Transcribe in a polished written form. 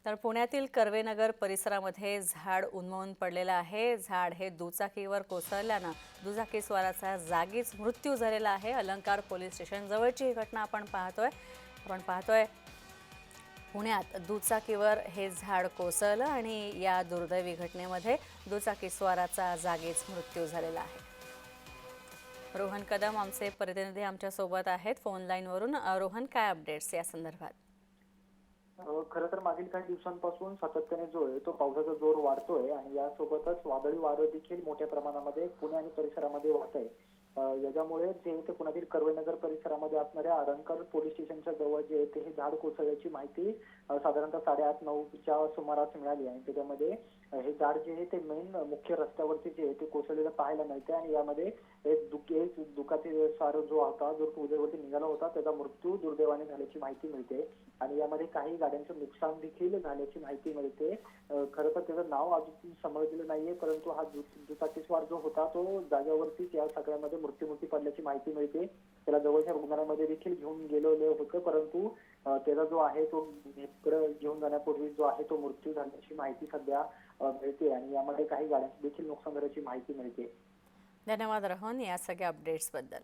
तर पुण्यातील कर्वेनगर परिसरामध्ये झाड उन्मळून पडलेलं आहे। झाड हे दुचाकीवर कोसळल्यानं दुचाकीस्वाराचा जागीच मृत्यू झालेला आहे। अलंकार पोलीस स्टेशन जवळची ही घटना आपण पाहतोय पुण्यात दुचाकीवर हे झाड कोसळलं आणि या दुर्दैवी घटनेमध्ये दुचाकीस्वाराचा जागीच मृत्यू झालेला आहे। रोहन कदम आमचे प्रतिनिधी आमच्या सोबत आहेत फोन लाईनवरून। रोहन, काय अपडेट्स या संदर्भात? खरं तर मागील काही दिवसांपासून सातत्याने जो आहे तो पावसाचा जोर वाढतोय आणि यासोबतच वादळी वारं देखील मोठ्या प्रमाणामध्ये पुणे आणि परिसरामध्ये वाहत आहे। याच्यामुळे जे ते पुण्यातील कर्वेनगर परिसरामध्ये असणाऱ्या अलंकार पोलीस स्टेशनच्या जवळ जे आहे ते हे झाड कोसळल्याची माहिती साधारणतः 8:30-9च्या सुमारास मिळाली आणि त्याच्यामध्ये हे झाड जे आहे ते मेन मुख्य रस्त्यावरती जे आहे ते कोसळलेलं पाहायला मिळते आणि यामध्ये एक दुखाचे सार जो होता जो टूव्हीलरवरती निघाला होता त्याचा मृत्यू दुर्दैवाने झाल्याची माहिती मिळते आणि यामध्ये काही गाड्यांचं नुकसान देखील झाल्याची माहिती मिळते। खरं तर त्याचं नाव अजून समजलेलं नाहीये, परंतु हा दुचाकीस्वार जो होता तो जागेवरतीच या सगळ्यामध्ये मृत्युमुखी पडल्याची माहिती मिळते। त्याला जवळच्या रुग्णालयामध्ये देखील घेऊन गेलेलं होतं, परंतु त्याचा जो आहे तो इकडे घेऊन जाण्यापूर्वी जो आहे तो मृत्यू झाल्याची माहिती सध्या मिळते आणि यामध्ये काही गाड्यांचं देखील नुकसान झाल्याची माहिती मिळते। धन्यवाद रोहन या सगळ्या अपडेट्सबद्दल।